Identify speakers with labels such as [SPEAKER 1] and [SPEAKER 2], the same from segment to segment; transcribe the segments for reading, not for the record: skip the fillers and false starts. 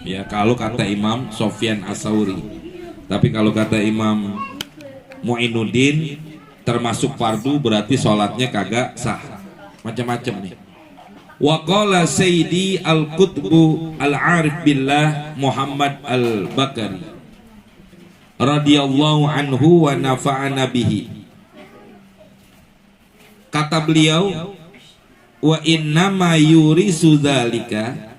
[SPEAKER 1] Ya, kalau kata Imam Sofyan As-Sauri. Tapi kalau kata Imam Mu'inuddin termasuk fardu berarti sholatnya kagak sah. Macam-macam nih. Wa qala Sayyidi Al-Qutbu Al-Arif Billah Muhammad Al-Bakari radhiyallahu anhu wa nafa'ana bihi. Kata beliau, wa innama yurisu dzalika,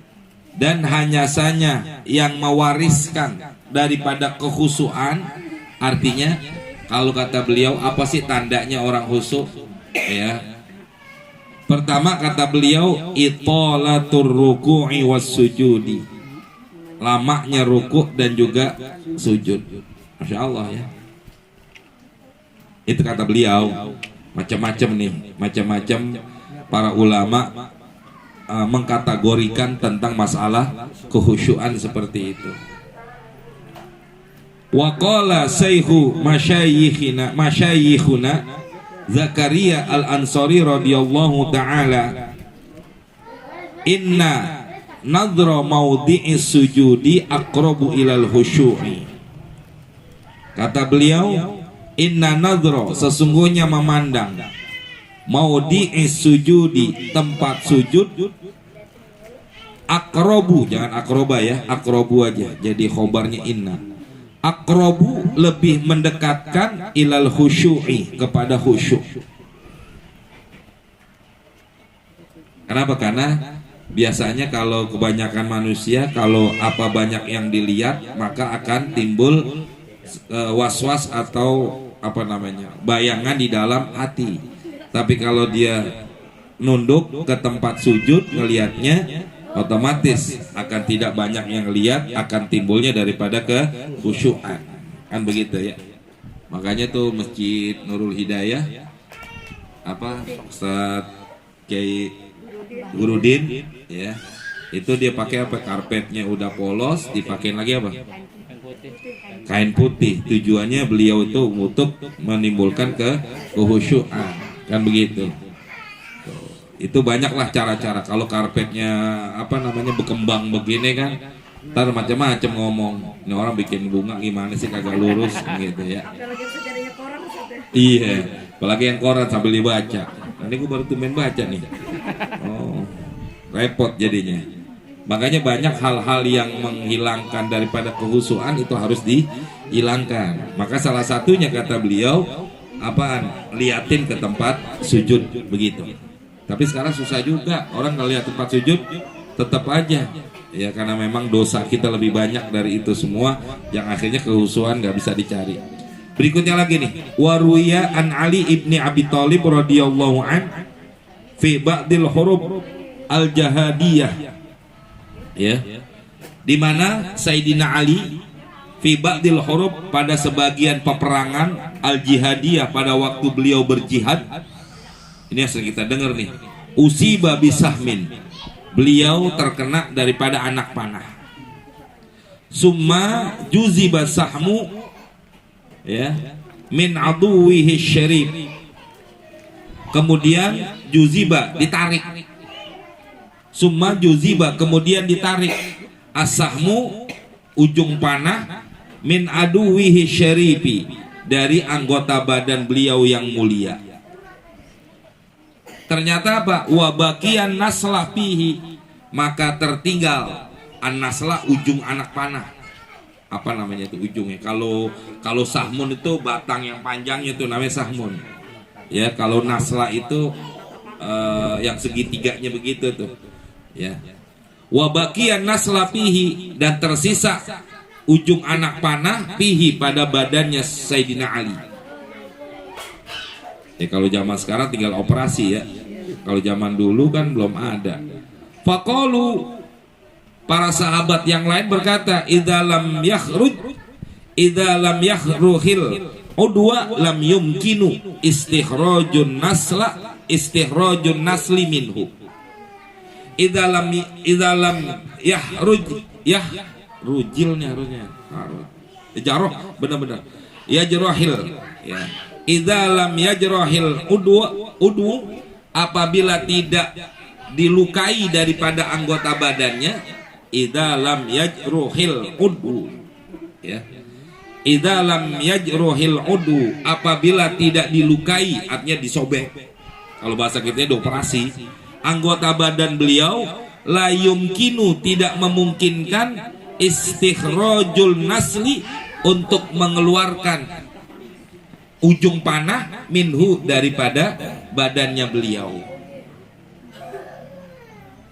[SPEAKER 1] dan hanya saja yang mewariskan daripada kekhusyuan. Artinya kalau kata beliau, apa sih tandanya orang khusyuk? Ya, pertama kata beliau, itolatur ruku'i was sujudi, lamanya rukuk dan juga sujud. Masya Allah ya. Itu kata beliau. Macam-macam nih, macam-macam para ulama mengkategorikan tentang masalah kekhusyuan seperti itu. Wa qala sayyhu masyayikhina Zakaria Al-Ansari radhiyallahu taala, inna nadra maudhi'is sujudi aqrabu ilal khusyu'i. Kata beliau, inna nadra, sesungguhnya memandang, maudhi'is sujudi, tempat sujud, aqrabu, jangan akroba ya, aqrabu aja, jadi khobarnya inna. Aqrabu, lebih mendekatkan, ilal khusyu'i, kepada khusyuk. Kenapa? Karena biasanya kalau kebanyakan manusia, kalau apa banyak yang dilihat, maka akan timbul was-was atau apa namanya, bayangan di dalam hati. Tapi kalau dia nunduk ke tempat sujud ngelihatnya, otomatis akan tidak banyak yang lihat, akan timbulnya daripada kekhusyuan. Kan begitu ya. Makanya tuh Masjid Nurul Hidayah, apa, Ustaz Kiai Gurudin ya, itu dia pakai apa, karpetnya udah polos, dipakein lagi apa, kain putih. Tujuannya beliau itu untuk menimbulkan kekhusyuan. Kan begitu. Itu banyaklah cara-cara. Kalau karpetnya apa namanya berkembang begini kan, ntar macam-macam ngomong. Ini orang bikin bunga gimana sih kagak lurus gitu ya. Iya, apalagi yang koran sambil dibaca. Nanti gue baru tumben baca nih. Oh, repot jadinya. Makanya banyak hal-hal yang menghilangkan daripada kekhusyuan itu harus dihilangkan. Maka salah satunya kata beliau, apaan? Liatin ke tempat sujud begitu. Tapi sekarang susah juga, orang kalau lihat tempat sujud tetap aja ya, karena memang dosa kita lebih banyak dari itu semua, yang akhirnya kekhusyuan nggak bisa dicari. Berikutnya lagi nih, waruya an Ali ibni Abi Thalib radhiyallahu an fi ba'dil hurub al jahadiyah, ya, di mana Sayyidina Ali fi ba'dil hurub, pada sebagian peperangan al jihadiyah, pada waktu beliau berjihad. Ini yang sering kita dengar nih, usiba bisahmin, beliau terkena daripada anak panah. Summa juziba sahmu, ya, min aduwihi syarif, kemudian juziba, ditarik. Summa juziba, kemudian ditarik, asahmu, ujung panah, min aduwihi syarifi, dari anggota badan beliau yang mulia. Ternyata apa? Wabakian naslah fihi, maka tertinggal an-naslah, ujung anak panah. Apa namanya itu ujungnya? Kalau sahmun itu batang yang panjangnya itu namanya sahmun. Ya, kalau naslah itu yang segitiganya begitu tuh. Ya. Wabakian naslah fihi, dan tersisa ujung anak panah fihi, pada badannya Sayyidina Ali. Ya, kalau zaman sekarang tinggal operasi ya. Kalau zaman dulu kan belum ada. Faqalu, para sahabat yang lain berkata, idza lam yakhruhil udwa lam yumkinu istikhrajun nasli minhu. Idza lam yahrujilnya harusnya jarah, benar-benar yajrahil ya. Idza lam yajrahil udwu, apabila tidak dilukai daripada anggota badannya, idza lam yajruhil udu, ya. Idza lam yajruhil udu, apabila tidak dilukai, artinya disobek. Kalau bahasa kita dioperasi, anggota badan beliau la yumkinu, tidak memungkinkan istikhrajul nasli, untuk mengeluarkan ujung panah minhu, daripada badannya beliau.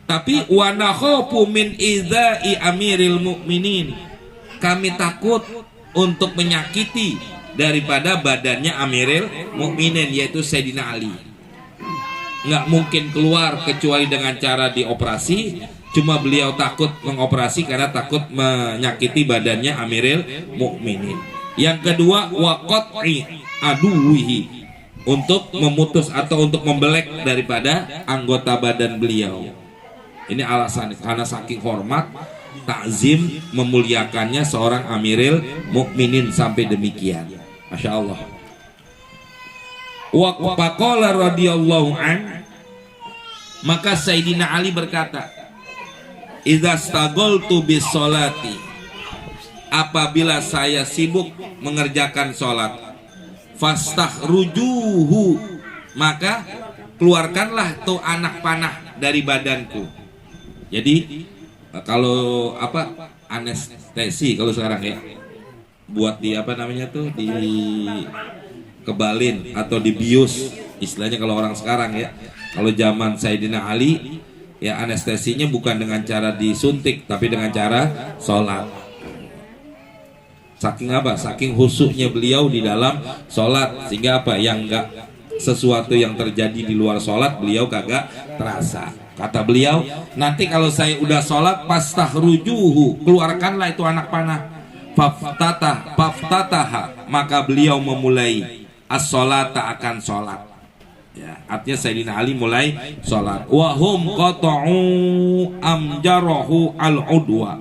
[SPEAKER 1] Tapi wa nakhafu min idzai amiril mukminin, kami takut untuk menyakiti daripada badannya amiril mukminin, yaitu Sayyidina Ali. Nggak mungkin keluar kecuali dengan cara dioperasi. Cuma beliau takut mengoperasi karena takut menyakiti badannya amiril mukminin. Yang kedua, wa qat'i aduwihi, untuk memutus atau untuk membelek daripada anggota badan beliau. Ini alasan karena saking hormat, takzim, memuliakannya seorang amiril mukminin sampai demikian. Masya Allah. Wa faqala radhiyallahu an, maka Sayyidina Ali berkata, idza stagoltu bis sholati, apabila saya sibuk mengerjakan sholat, fastakhrujuhu, maka keluarkanlah tuh anak panah dari badanku. Jadi kalau apa, anestesi kalau sekarang ya, buat di apa namanya tuh, di kebalin atau dibius istilahnya kalau orang sekarang ya. Kalau zaman Sayyidina Ali ya, anestesinya bukan dengan cara disuntik, tapi dengan cara sholat. Saking apa? Saking khusyuknya beliau di dalam sholat, sehingga apa, yang enggak, sesuatu yang terjadi di luar sholat beliau kagak terasa. Kata beliau, nanti kalau saya udah sholat, fastakhrujuhu, keluarkanlah itu anak panah. Faftataha, maka beliau memulai as-sholata, akan sholat. Ya, artinya Sayyidina Ali mulai sholat. Wahum qata'u amjarahu al-udwa,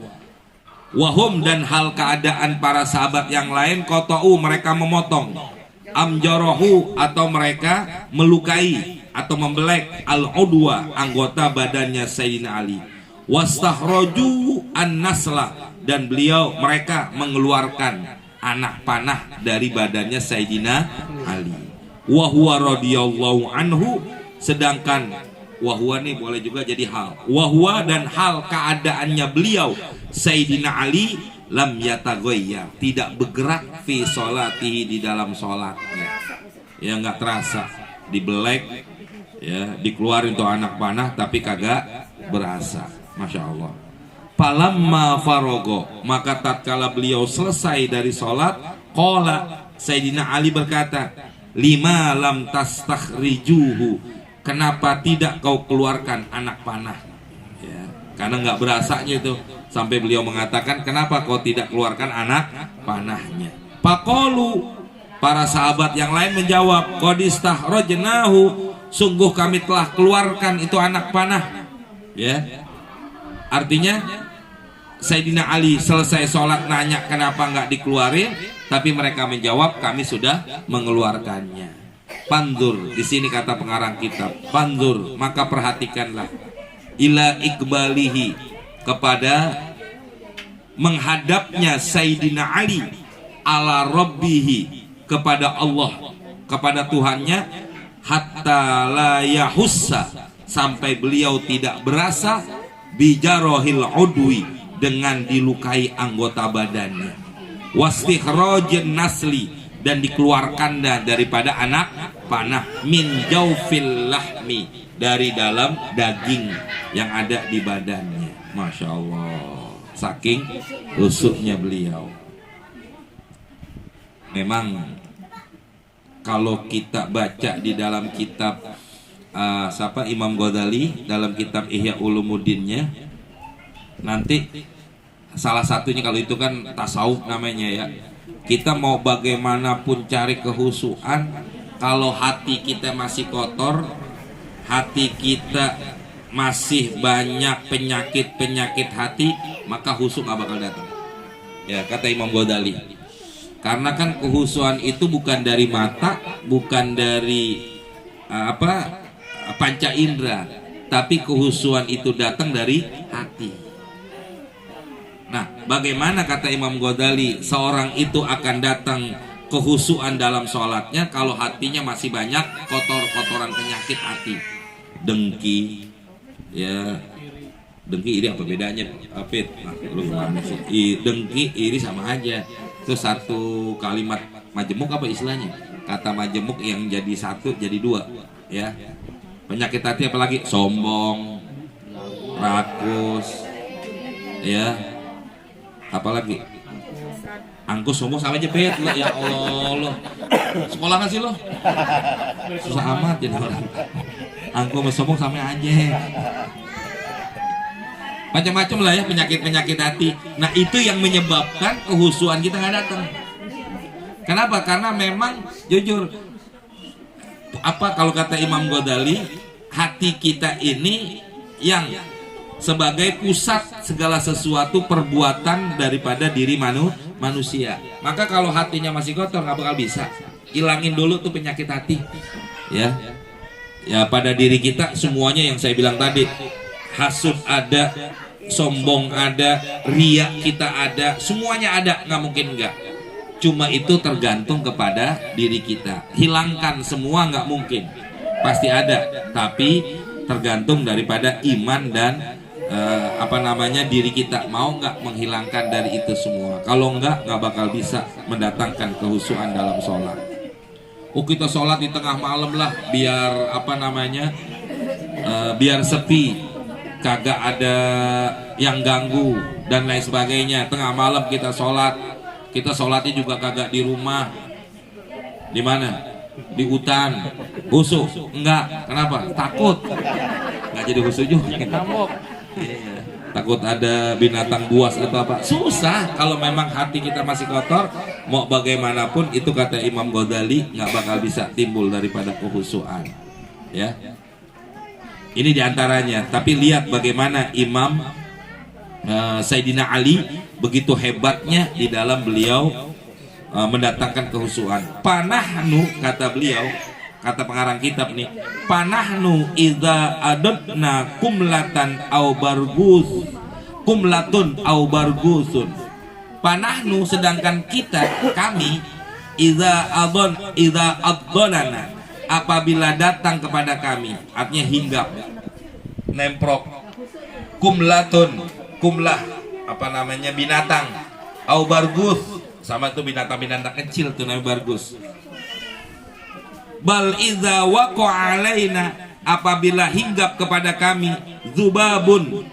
[SPEAKER 1] wahum, dan hal keadaan para sahabat yang lain, qata'u, mereka memotong, amjarahu, atau mereka melukai atau membelek, al-udwa, anggota badannya Sayyidina Ali. Wastakhraju an-nasla, dan mereka mengeluarkan anak panah dari badannya Sayyidina Ali. Wahuwa radhiyallahu anhu, sedangkan wahuwa ini boleh juga jadi hal. Wahuwa, dan hal keadaannya beliau Sayyidina Ali, lam yataghayyar, tidak bergerak fi sholatihi, di dalam sholatnya. Ya, nggak terasa dibelek, ya, dikeluarin tuh anak panah, tapi kagak berasa. Masya Allah. Falamma farogo, maka tatkala beliau selesai dari sholat, qala, Sayyidina Ali berkata, lima lam tastakhrijuhu, kenapa tidak kau keluarkan anak panah? Ya, karena nggak berasanya itu, sampai beliau mengatakan, kenapa kau tidak keluarkan anak panahnya? Faqalu, para sahabat yang lain menjawab, qad istakhrajnahu, sungguh kami telah keluarkan itu anak panah. Ya, artinya Sayyidina Ali selesai sholat nanya kenapa nggak dikeluarin, tapi mereka menjawab kami sudah mengeluarkannya. Pandur, di sini kata pengarang kitab, pandur, maka perhatikanlah, ila iqbalihi, kepada menghadapnya Sayyidina Ali, ala rabbihi, kepada Allah, kepada Tuhannya, hatta la yahussa, sampai beliau tidak berasa, bijarohil udwi, dengan dilukai anggota badannya, wastikhrajin nasli, dan dikeluarkan daripada anak panah, min jaufil lahmi, dari dalam daging yang ada di badannya. Masya Allah, saking rusuknya beliau. Memang kalau kita baca di dalam kitab Imam Ghazali, dalam kitab Ihya Ulumuddinnya, nanti salah satunya, kalau itu kan tasawuf namanya ya, kita mau bagaimanapun cari kehusuan, kalau hati kita masih kotor, hati kita masih banyak penyakit hati, maka khusyuk gak bakal datang. Ya, kata Imam Ghazali, karena kan kehusuan itu bukan dari mata, bukan dari panca indera, tapi kehusuan itu datang dari hati. bagaimana kata Imam Ghazali seorang itu akan datang kehusuan dalam sholatnya kalau hatinya masih banyak kotoran penyakit hati, dengki, ya dengki iri apa bedanya? Fit, nah, lu gimana sih? Dengki iri sama aja. Itu satu kalimat majemuk apa istilahnya? Kata majemuk yang jadi satu jadi dua, ya. Penyakit hati apalagi sombong, rakus, ya, apalagi angkus sombong sama aja pet. Ya Allah lo sekolah nggak sih lo susah amat jadi orang angkus sombong sama aja, macam-macam lah ya penyakit hati. Nah itu yang menyebabkan kehusuan kita nggak datang. Kenapa? Karena memang jujur apa kalau kata Imam Ghazali, hati kita ini yang sebagai pusat segala sesuatu perbuatan daripada diri manusia. Maka kalau hatinya masih kotor nggak bakal bisa. Ilangin dulu tuh penyakit hati, ya. Ya pada diri kita semuanya yang saya bilang tadi, hasud ada, sombong ada, riya kita ada, semuanya ada, nggak mungkin enggak. Cuma itu tergantung kepada diri kita. Hilangkan semua nggak mungkin, pasti ada. Tapi tergantung daripada iman dan diri kita mau nggak menghilangkan dari itu semua. Kalau nggak bakal bisa mendatangkan kehusuan dalam sholat. Oh kita sholat di tengah malam lah, biar biar sepi, kagak ada yang ganggu dan lain sebagainya. Tengah malam kita sholatnya juga kagak di rumah. Di mana? Di hutan. Husu? Enggak. Kenapa? Takut. Nggak jadi husu juga. Iya. Takut ada binatang buas atau apa. Susah kalau memang hati kita masih kotor. Mau bagaimanapun itu kata Imam Ghazali nggak bakal bisa timbul daripada kehusuan. Ya. Ini diantaranya. Tapi lihat bagaimana Imam Sayyidina Ali begitu hebatnya di dalam beliau mendatangkan kehusuan. Panahnu kata beliau, kata pengarang kitab nih, panahnu idza adadna kumlatun au bargusun. Panahnu sedangkan kami idza adonana apabila datang kepada kami, artinya hinggap, nemprok, kumlah binatang, au bargus sama itu binatang kecil tuh namanya bargus. Bal idza waqa alaina apabila hinggap kepada kami zubabun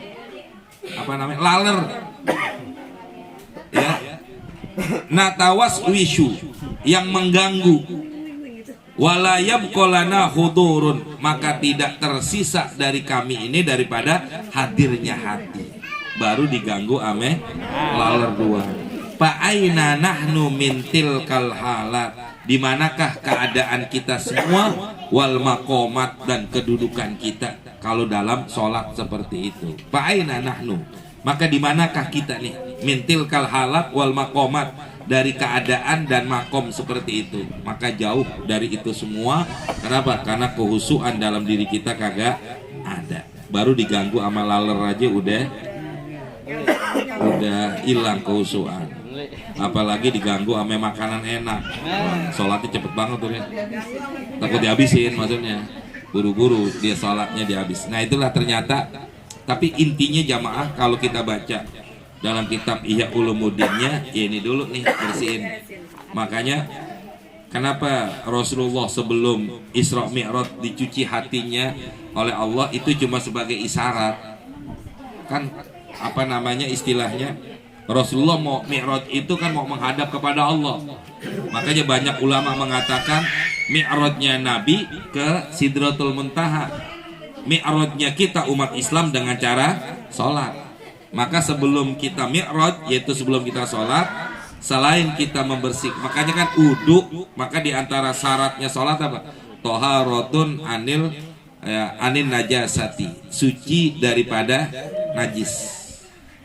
[SPEAKER 1] laler, ya, natawas wishu yang mengganggu, wala yabqalana hudurun maka tidak tersisa dari kami ini daripada hadirnya hati. Baru diganggu ame laler dua. Fa aina nahnu min tilkal halat, di manakah keadaan kita semua, wal maqamat dan kedudukan kita kalau dalam sholat seperti itu. Fa aina nahnu, maka di manakah kita nih, min tilkal halat wal maqamat, dari keadaan dan makom seperti itu. Maka jauh dari itu semua. Kenapa? Karena kehusuan dalam diri kita kagak ada. Baru diganggu sama laler aja udah hilang kehusuan. Apalagi diganggu sama makanan enak. Wah, sholatnya cepet banget tuh ya. Takut dihabisin maksudnya. Buru-buru dia sholatnya dihabis. Nah itulah ternyata. Tapi intinya jamaah kalau kita baca dalam kitab Ihya Ulumuddinnya, ya ini dulu nih bersihin. Makanya kenapa Rasulullah sebelum Isra Mi'raj dicuci hatinya oleh Allah itu cuma sebagai isyarat. Kan istilahnya Rasulullah mau Mi'raj itu kan mau menghadap kepada Allah. Makanya banyak ulama mengatakan Mi'rajnya Nabi ke Sidratul Muntaha, Mi'rajnya kita umat Islam dengan cara sholat. Maka sebelum kita Mi'raj, yaitu sebelum kita sholat, selain kita membersihkan, makanya kan uduk, maka diantara syaratnya sholat apa? Toharatun anil najasati, suci daripada najis.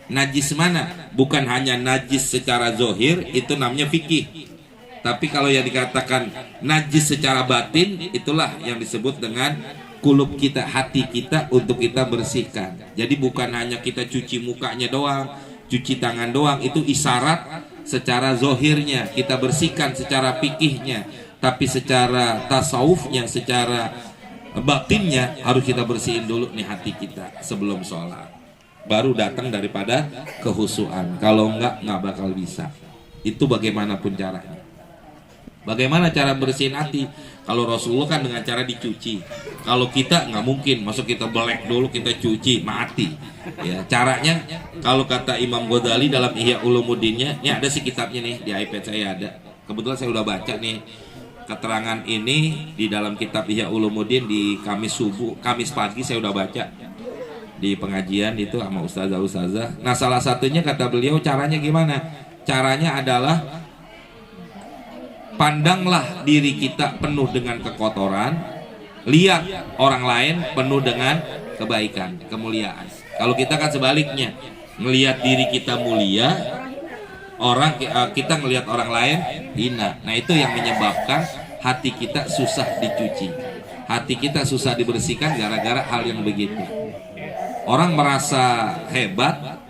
[SPEAKER 1] Najis mana? Bukan hanya najis secara zohir, itu namanya fikih. Tapi kalau yang dikatakan najis secara batin, itulah yang disebut dengan kulub kita, hati kita untuk kita bersihkan. Jadi bukan hanya kita cuci mukanya doang, cuci tangan doang itu isyarat secara zohirnya kita bersihkan secara fikihnya, tapi secara tasawufnya, secara batinnya harus kita bersihin dulu nih hati kita sebelum sholat, baru datang daripada kehusuan. Kalau nggak bakal bisa. Itu bagaimanapun caranya. Bagaimana cara bersihin hati? Kalau Rasulullah kan dengan cara dicuci. Kalau kita nggak mungkin, masuk kita belek dulu kita cuci mati. Ya, caranya kalau kata Imam Ghazali dalam Ihya Ulumuddinnya, ini ada sih kitabnya nih di iPad saya ada. Kebetulan saya udah baca nih keterangan ini di dalam kitab Ihya Ulumuddin di Kamis pagi saya udah baca di pengajian itu sama ustazah. Nah, salah satunya kata beliau caranya gimana? Caranya adalah pandanglah diri kita penuh dengan kekotoran, lihat orang lain penuh dengan kebaikan, kemuliaan. Kalau kita kan sebaliknya, melihat diri kita mulia, kita melihat orang lain hina. Nah, itu yang menyebabkan hati kita susah dicuci, hati kita susah dibersihkan gara-gara hal yang begitu. Orang merasa hebat,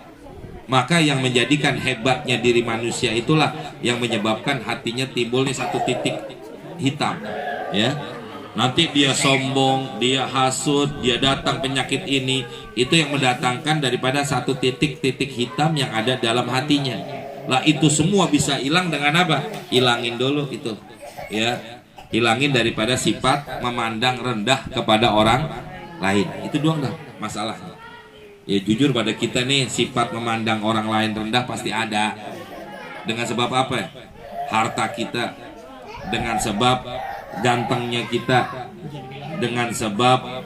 [SPEAKER 1] maka yang menjadikan hebatnya diri manusia itulah yang menyebabkan hatinya timbulnya satu titik hitam, ya. Nanti dia sombong, dia hasud, dia datang penyakit ini, itu yang mendatangkan daripada satu titik hitam yang ada dalam hatinya. Lah itu semua bisa hilang dengan apa? Hilangin dulu itu, ya. Hilangin daripada sifat memandang rendah kepada orang lain. Itu doang dah masalahnya. Ya jujur pada kita nih, sifat memandang orang lain rendah pasti ada. Dengan sebab apa? Harta kita, dengan sebab gantengnya kita, dengan sebab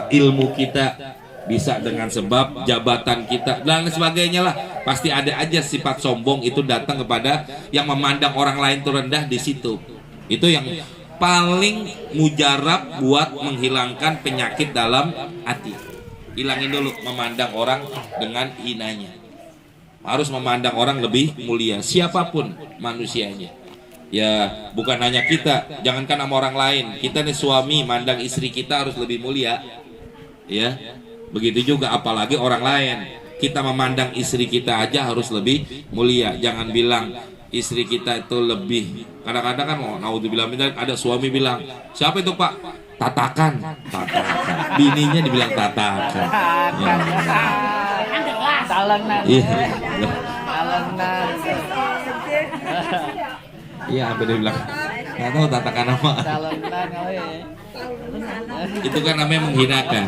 [SPEAKER 1] ilmu kita, bisa dengan sebab jabatan kita dan sebagainya lah. Pasti ada aja sifat sombong itu datang kepada yang memandang orang lain itu rendah di situ. Itu yang paling mujarab buat menghilangkan penyakit dalam hati. Hilangin dulu memandang orang dengan hinanya. Harus memandang orang lebih mulia, siapapun manusianya. Ya bukan hanya kita, jangankan sama orang lain. Kita nih suami mandang istri kita harus lebih mulia. Ya, begitu juga apalagi orang lain. Kita memandang istri kita aja harus lebih mulia. Jangan bilang istri kita itu lebih. Kadang-kadang kan naudzubillah ada suami bilang, siapa itu Pak? Tatakan. Bininya dibilang tatakan. Ya. Iya. Iya, apa dia bilang? Nggak tahu tatakan apa. Itu kan namanya menghinakan.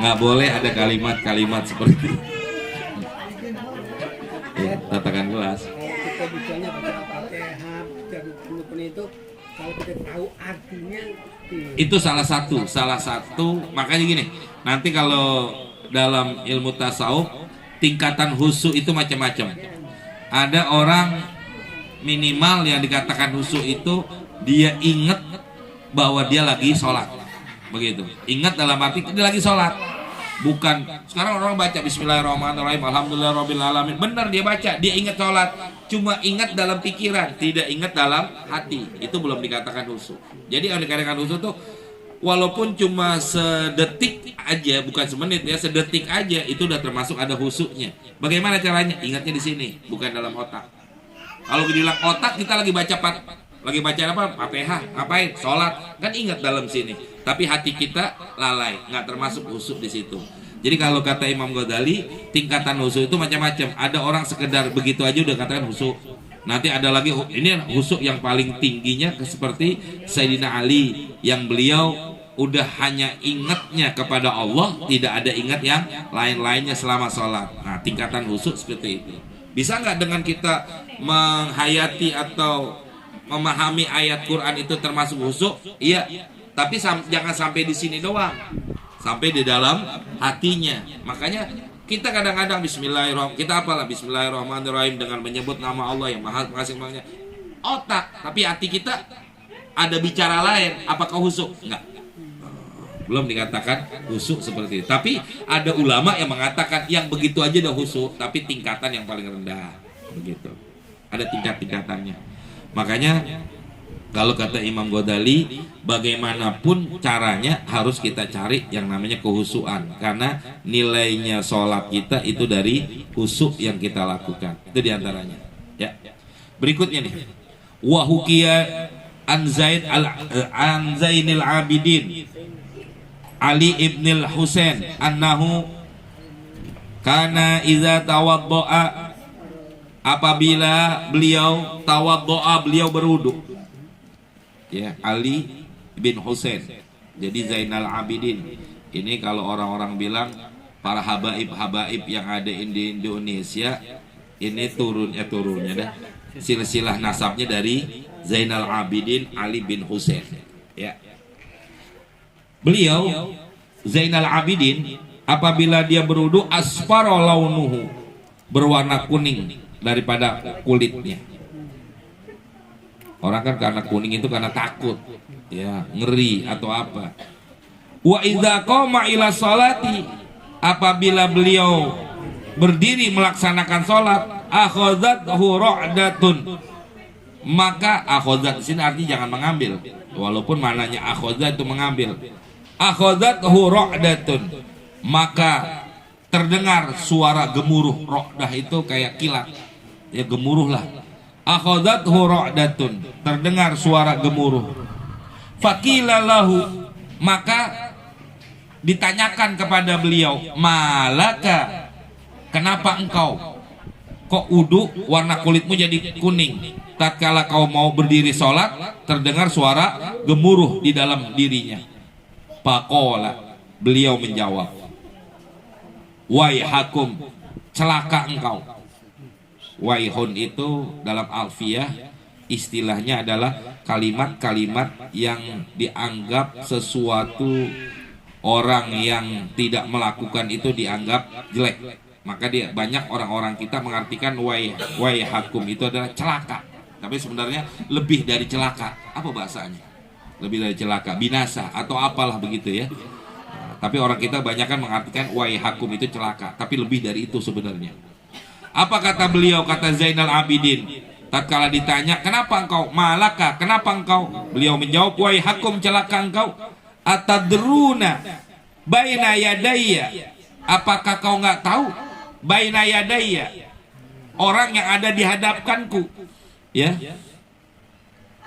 [SPEAKER 1] Nggak boleh ada kalimat-kalimat seperti itu. Ya, tatakan gelas.
[SPEAKER 2] Kita bicanya baca Al-Fatihah, baca rukun itu, kalau kita tahu artinya
[SPEAKER 1] itu salah satu. Makanya gini, nanti kalau dalam ilmu tasawuf tingkatan khusyuk itu macam-macam. Ada orang minimal yang dikatakan khusyuk itu dia ingat bahwa dia lagi sholat, begitu. Ingat dalam arti dia lagi sholat. Bukan sekarang orang baca Bismillahirrahmanirrahim, Alhamdulillahirabbil alamin. Benar dia baca, dia ingat sholat, cuma ingat dalam pikiran, tidak ingat dalam hati. Itu belum dikatakan khusyuk. Jadi yang dikatakan khusyuk tuh walaupun cuma sedetik aja, bukan semenit ya, sedetik aja itu udah termasuk ada khusyuknya. Bagaimana caranya? Ingatnya di sini, bukan dalam otak. Kalau dibilang otak, kita lagi baca apa? Fatihah, ngapain? Sholat, kan ingat dalam sini. Tapi hati kita lalai, nggak termasuk khusyuk di situ. Jadi kalau kata Imam Ghazali, tingkatan khusyuk itu macam-macam. Ada orang sekedar begitu aja udah katakan khusyuk. Nanti ada lagi, ini khusyuk yang paling tingginya seperti Sayyidina Ali, yang beliau udah hanya ingatnya kepada Allah, tidak ada ingat yang lain-lainnya selama sholat. Nah, tingkatan khusyuk seperti itu. Bisa nggak dengan kita menghayati atau memahami ayat Quran itu termasuk khusyuk? Iya. Tapi jangan sampai di sini doang, sampai di dalam hatinya. Makanya kita kadang-kadang Bismillahirrahmanirrahim, kita apalah Bismillahirrahmanirrahim dengan menyebut nama Allah yang maha pengasih maha otak, tapi hati kita ada bicara lain. Apakah khusyuk? Enggak. Belum dikatakan khusyuk seperti itu. Tapi ada ulama yang mengatakan yang begitu aja udah khusyuk, tapi tingkatan yang paling rendah. Begitu. Ada tingkat-tingkatannya. Makanya Kalau kata Imam Ghazali, bagaimanapun caranya harus kita cari yang namanya kehusuan, karena nilainya sholat kita itu dari husuk yang kita lakukan. Itu diantaranya. Ya. Berikutnya nih, wahukia an Zainil Abidin Ali ibnil Husain annahu kana iza tawaddo'a, apabila beliau tawaddo'a, beliau berwudu. Ya, Ali bin Husain. Jadi Zainal Abidin ini kalau orang-orang bilang para habaib-habaib yang ada di Indonesia ini turunnya dah. Silsilah nasabnya dari Zainal Abidin Ali bin Husain. Ya. Beliau Zainal Abidin apabila dia berwudu asfara launuhu, berwarna kuning daripada kulitnya. Orang kan karena kuning itu karena takut, ya, ngeri atau apa. Wa idza qama ila salati, apabila beliau berdiri melaksanakan salat, akhadzathu ra'datun, maka akhadzat di sini artinya jangan mengambil, walaupun maknanya akhadzat itu mengambil. Akhadzathu ra'datun, maka terdengar suara gemuruh. Ra'dah itu kayak kilat, ya, gemuruh lah. Akhadzathu ra'datun, terdengar suara gemuruh. Faqila lahu, maka ditanyakan kepada beliau, malaka, kenapa engkau kok wudu warna kulitmu jadi kuning? Tatkala kau mau berdiri sholat terdengar suara gemuruh di dalam dirinya. Faqala, beliau menjawab, waihakum, celaka engkau. Waihun itu dalam alfiyah istilahnya adalah kalimat-kalimat yang dianggap sesuatu orang yang tidak melakukan itu dianggap jelek. Maka dia banyak orang-orang kita mengartikan waihakum itu adalah celaka. Tapi sebenarnya lebih dari celaka. Apa bahasanya? Lebih dari celaka, binasa atau apalah begitu ya. Tapi orang kita banyak kan mengartikan waihakum itu celaka, tapi lebih dari itu sebenarnya. Apa kata beliau, kata Zainal Abidin tatkala ditanya, kenapa engkau, malaka, kenapa engkau? Beliau menjawab, waihakum, celaka engkau. Atadruna baina yadayya, apakah kau nggak tahu? Baina yadayya, orang yang ada di hadapkanku, ya.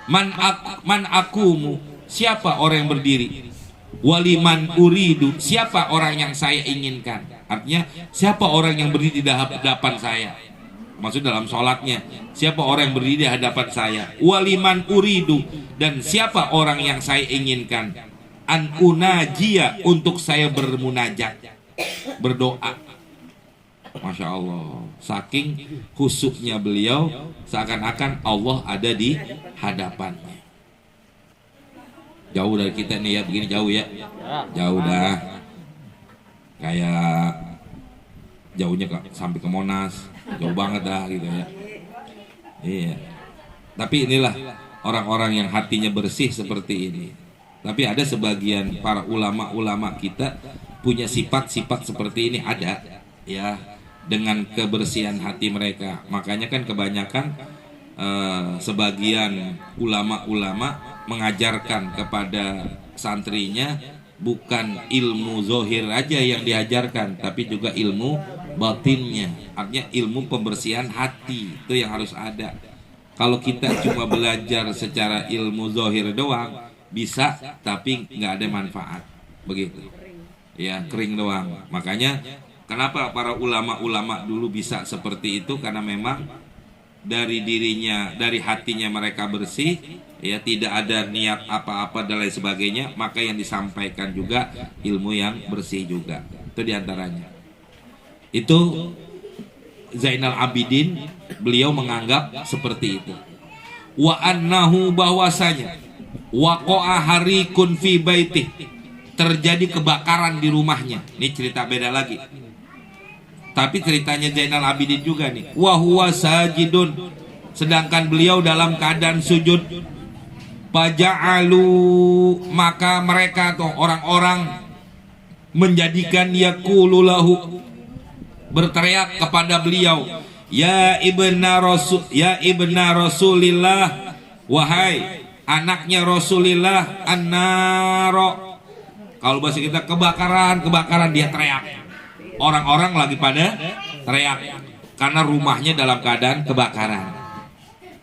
[SPEAKER 1] Man akumu, siapa orang yang berdiri? Waliman uridu, siapa orang yang saya inginkan? Artinya siapa orang yang berdiri di hadapan saya? Maksud dalam sholatnya, siapa orang yang berdiri di hadapan saya? Waliman uridu, dan siapa orang yang saya inginkan? An unajia, untuk saya bermunajat, berdoa. Masya Allah, saking khusyuknya beliau, seakan-akan Allah ada di hadapannya. Jauh dari kita nih ya, begini jauh ya, jauh dah, kayak jauhnya sampai ke Monas, jauh banget dah gitu ya. Iya, tapi inilah orang-orang yang hatinya bersih seperti ini. Tapi ada sebagian para ulama-ulama kita punya sifat-sifat seperti ini, ada ya, dengan kebersihan hati mereka. Makanya kan kebanyakan sebagian ulama-ulama mengajarkan kepada santrinya bukan ilmu zohir aja yang diajarkan, tapi juga ilmu batinnya, artinya ilmu pembersihan hati itu yang harus ada. Kalau kita cuma belajar secara ilmu zohir doang bisa, tapi nggak ada manfaat, begitu ya, kering doang. Makanya kenapa para ulama-ulama dulu bisa seperti itu, karena memang dari dirinya, dari hatinya mereka bersih, ya, tidak ada niat apa-apa dan lain sebagainya, maka yang disampaikan juga ilmu yang bersih juga. Itu diantaranya. Itu Zainal Abidin, beliau menganggap seperti itu. Wa annahu, bahwasanya waqa'a harikun fi baitih, terjadi kebakaran di rumahnya. Ini cerita beda lagi. Tapi ceritanya Zainal Abidin juga nih. Wa huwa sajidun, sedangkan beliau dalam keadaan sujud. Faja'alu, maka mereka atau orang-orang menjadikan yaqulu lahu, berteriak kepada beliau, ya ibna Rasulillah, wahai anaknya Rasulullah an-naro. Kalau bahasa kita kebakaran dia teriak. Orang-orang lagi pada teriak karena rumahnya dalam keadaan kebakaran.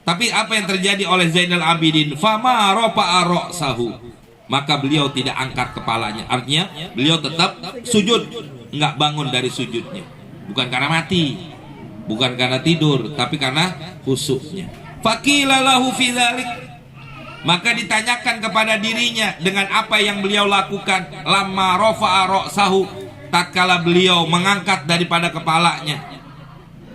[SPEAKER 1] Tapi apa yang terjadi oleh Zainal Abidin? Fama rafa'a ra'sahu. Maka beliau tidak angkat kepalanya. Artinya beliau tetap sujud, enggak bangun dari sujudnya. Bukan karena mati, bukan karena tidur, tapi karena khusyuknya. Faqila lahu fi dzalik. Maka ditanyakan kepada dirinya dengan apa yang beliau lakukan. Lamma rafa'a ra'sahu, tatkala beliau mengangkat daripada kepalanya.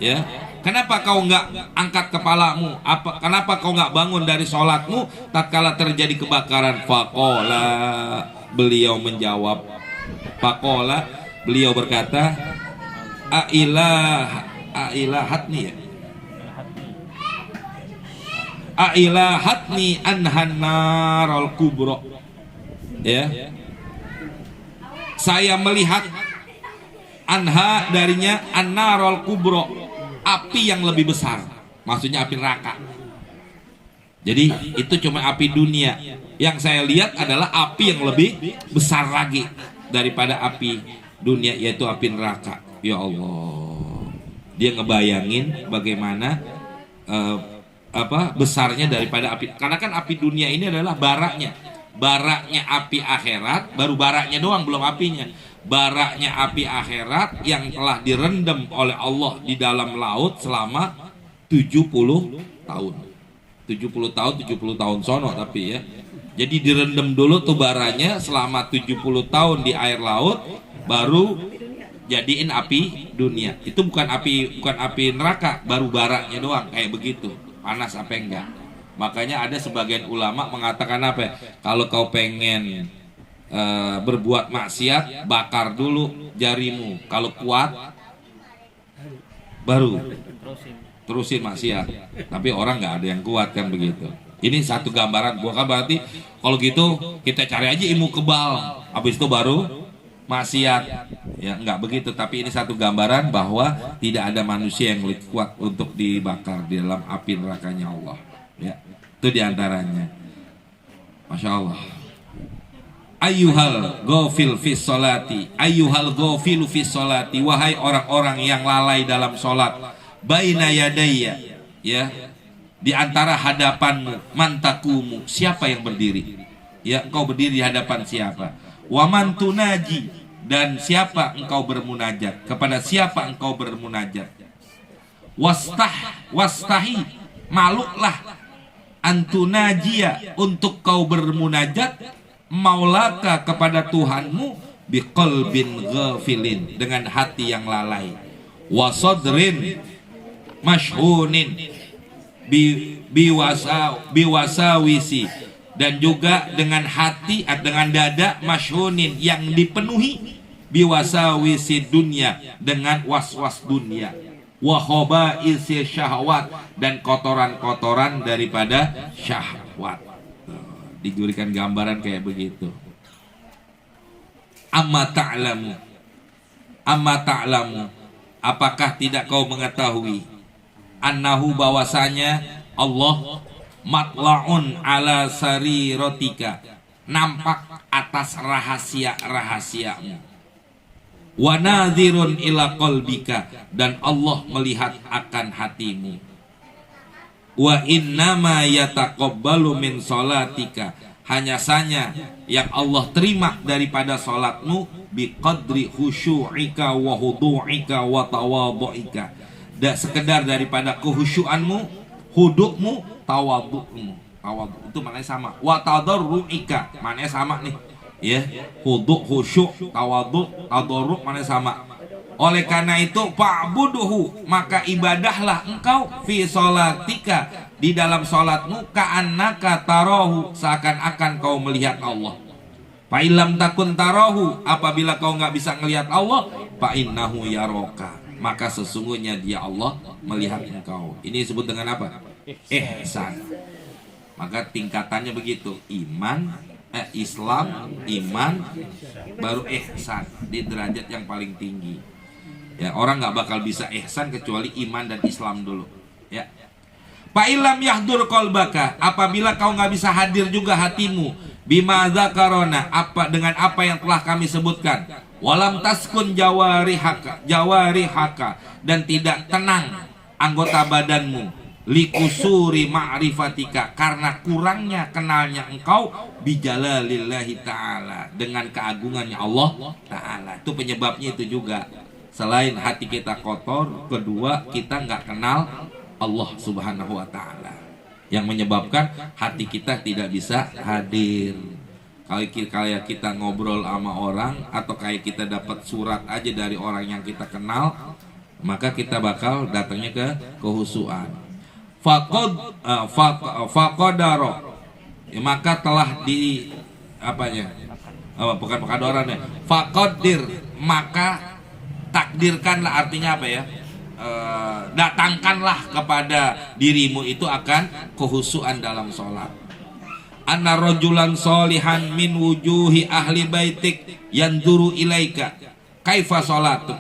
[SPEAKER 1] Ya, kenapa kau enggak angkat kepalamu? Kenapa kau enggak bangun dari sholatmu tatkala terjadi kebakaran? Faqala, beliau menjawab. Faqala, beliau berkata, ailahatni ya. Ailahatni anhanarul kubro. Ya. Saya melihat anha darinya annarul kubro, api yang lebih besar. Maksudnya api neraka. Jadi itu cuma api dunia. Yang saya lihat adalah api yang lebih besar lagi daripada api dunia, yaitu api neraka. Ya Allah. Dia ngebayangin bagaimana besarnya daripada api. Karena kan api dunia ini adalah baraknya api akhirat, baru baraknya doang, belum apinya. Baraknya api akhirat yang telah direndam oleh Allah di dalam laut selama 70 tahun. 70 tahun sono tapi ya. Jadi direndam dulu tuh baranya selama 70 tahun di air laut, baru jadiin api dunia. Itu bukan api neraka, baru baraknya doang kayak begitu. Panas apa enggak? Makanya ada sebagian ulama mengatakan apa? Kalau kau pengen berbuat maksiat, bakar dulu jarimu. Kalau kuat, baru terusin maksiat. Tapi orang nggak ada yang kuat kan begitu. Ini satu gambaran. Bukan berarti kalau gitu kita cari aja ilmu kebal, habis itu baru maksiat. Ya nggak begitu. Tapi ini satu gambaran bahwa tidak ada manusia yang lebih kuat untuk dibakar di dalam api nerakanya Allah. Ya, itu diantaranya. Masya Allah. Ayyuhal ghafil fi sholati, ayyuhal ghafilu fi sholati, wahai orang-orang yang lalai dalam sholat. Baina yadayya, ya, di antara hadapanmu, mantakumu, siapa yang berdiri? Ya, engkau berdiri di hadapan siapa? Wa man tunaji, dan siapa engkau bermunajat? Kepada siapa engkau bermunajat? Wastahi, maluklah antunajia, untuk kau bermunajat maulaka kepada Tuhanmu biqalbin ghafilin, dengan hati yang lalai, wasadrin mashhunin biwasawisi, dan juga dengan hati, dengan dada mashhunin, yang dipenuhi biwasawisi dunia, dengan was-was dunia, wahoba isi syahwat, dan kotoran-kotoran daripada syahwat. Diberikan gambaran kayak begitu. Amma ta'lamu, apakah tidak kau mengetahui, annahu, bahwasanya Allah matla'un ala sariratika, nampak atas rahasia-rahasiamu, wa nadhirun ila qalbika, dan Allah melihat akan hatimu. Wa innama yataqabbalu min sholatika, hanya saja yang Allah terima daripada salatmu biqadri khusyu'ika wa hudu'ika wa tawadhu'ika, dan sekedar daripada kehusyuanmu, hudukmu, tawadhu'mu. Tawadhu itu maknanya sama. Wa tadarru'ika maknanya sama nih. Ya, huduk, khusyuk, tawadhu, tadarru' maknanya sama. Oleh karena itu fa'buduhu, maka ibadahlah engkau fi sholatika, di dalam sholatmu, ka'annaka tarahu, seakan-akan kau melihat Allah. Fa illam takun tarahu, apabila kau nggak bisa melihat Allah, fa innahu yaraka, maka sesungguhnya dia Allah melihat engkau. Ini disebut dengan apa? Ihsan. Maka tingkatannya begitu, Islam, iman, baru ihsan, di derajat yang paling tinggi. Ya, orang nggak bakal bisa ihsan kecuali iman dan Islam dulu. Ya. Fa ilam yahdur qalbaka, apabila kau nggak bisa hadir juga hatimu, bima dzakarona, apa dengan apa yang telah kami sebutkan, walam taskun jawarihaka, dan tidak tenang anggota badanmu, likusuri ma'rifatika, karena kurangnya kenalnya engkau, bijalalillahi ta'ala, dengan keagungannya Allah ta'ala. Itu penyebabnya itu juga. Selain hati kita kotor, kedua kita nggak kenal Allah subhanahu wa ta'ala, yang menyebabkan hati kita tidak bisa hadir. Kalau kayak kita ngobrol sama orang, atau kayak kita dapat surat aja dari orang yang kita kenal, maka kita bakal datangnya ke kehusuan. Faqadaro, maka telah di bukan ya, faqadir, maka takdirkanlah, artinya apa ya, datangkanlah kepada dirimu itu akan kehusuan dalam sholat. Anna rajulan solihan min wujuhi ahli baitik yanzuru ilaika kaifa sholatu.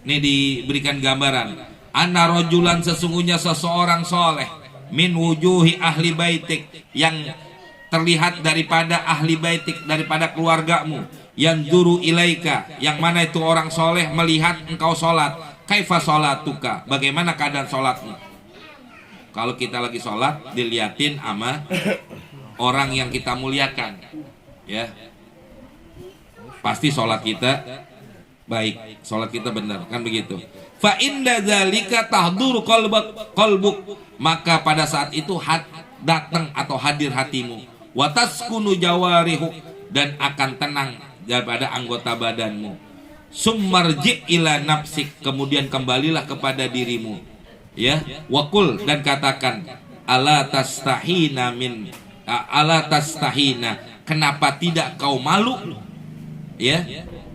[SPEAKER 1] Ini diberikan gambaran. Anna rajulan, sesungguhnya seseorang soleh, min wujuhi ahli baitik, yang terlihat daripada ahli baitik, daripada keluargamu, yanzuru ilaika, yang mana itu orang soleh melihat engkau sholat. Kaifa sholatuka, bagaimana keadaan sholatmu? Kalau kita lagi sholat diliatin sama orang yang kita muliakan, ya pasti sholat kita baik, sholat kita benar, kan begitu. Fa inda dzalika tahduru qalbuk, maka pada saat itu datang atau hadir hatimu, wa taskunu jawarihu, dan akan tenang daripada anggota badanmu. Summarji ila nafsik, kemudian kembalilah kepada dirimu, ya, waqul, dan katakan, ala tastahina, kenapa tidak kau malu, ya,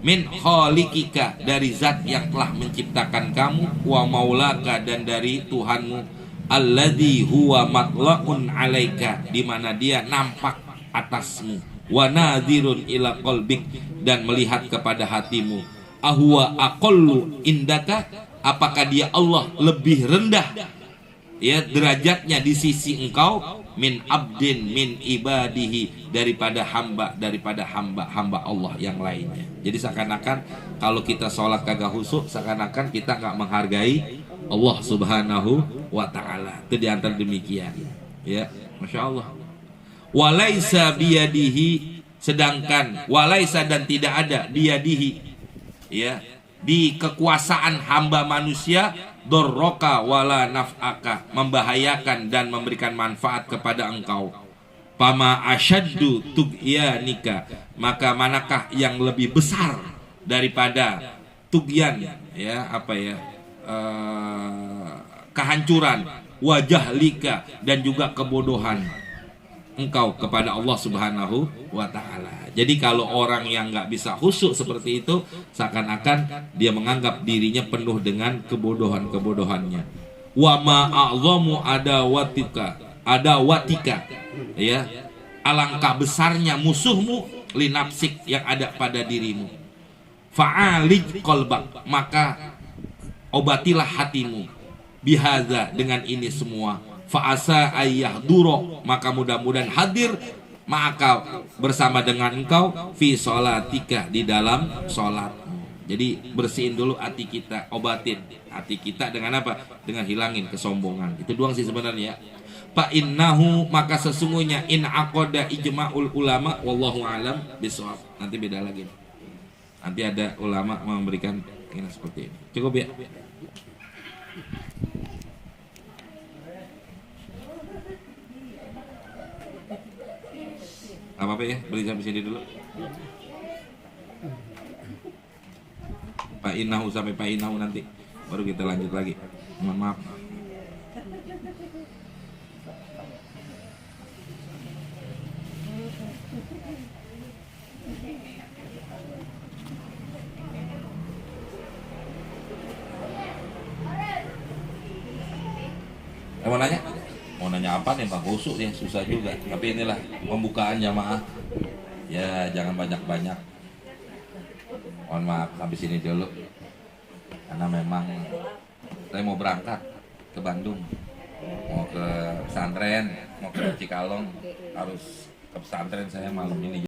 [SPEAKER 1] min khaliqika, dari zat yang telah menciptakan kamu, wa maulaka, dan dari Tuhanmu, alladzi huwa matla'un alaika, di mana dia nampak atasmu, wa nadhirun ila qalbik, dan melihat kepada hatimu. Ahwa aqallu indaka, apakah dia Allah lebih rendah, ya, derajatnya di sisi engkau, min abdin min ibadihi, daripada hamba Allah yang lainnya. Jadi seakan-akan kalau kita sholat kagak husuk, seakan-akan kita nggak menghargai Allah subhanahu wa ta'ala. Itu diantara demikian, ya, Masya Allah. Walaisa biyadihi, sedangkan walaisa, dan tidak ada, biyadihi, ya, di kekuasaan hamba manusia, dorroka wala naf'aka, membahayakan dan memberikan manfaat kepada engkau. Pama asyaddu tugyanika, maka manakah yang lebih besar daripada tugyan, ya, kehancuran, wajah lika, dan juga kebodohan engkau kepada Allah subhanahu wa ta'ala. Jadi kalau orang yang nggak bisa khusyuk seperti itu, seakan-akan dia menganggap dirinya penuh dengan kebodohannya. Wa ma'a'zamu adawatika, ya, alangkah besarnya musuhmu, linafsik, yang ada pada dirimu. Fa'alij qalbak, maka obatilah hatimu, bihaza, dengan ini semua. Fa'asa ayyahduro, maka mudah-mudahan hadir maka bersama dengan engkau, fi sholatika, di dalam sholatmu. Jadi bersihin dulu hati kita, obatin hati kita dengan apa? Dengan hilangin kesombongan. Itu doang sih sebenarnya. Fa innahu, maka sesungguhnya, in aqada ijma'ul ulama, wallahu alam bisawab. Nanti beda lagi. Nanti ada ulama memberikan ini seperti ini. Cukup ya? Apa ya, beri sampai sini dulu. Pak Inahu sampai Pak Inahu, nanti baru kita lanjut lagi. Mohon maaf. Mau nanya? Mau nanya apa nih Pak? Khusus ya, susah juga. Tapi inilah pembukaan jamaah. Ya jangan banyak-banyak. Mohon maaf sampai sini dulu. Karena memang saya mau berangkat ke Bandung. mau ke pesantren, mau ke Cikalong, harus ke pesantren saya malam ini.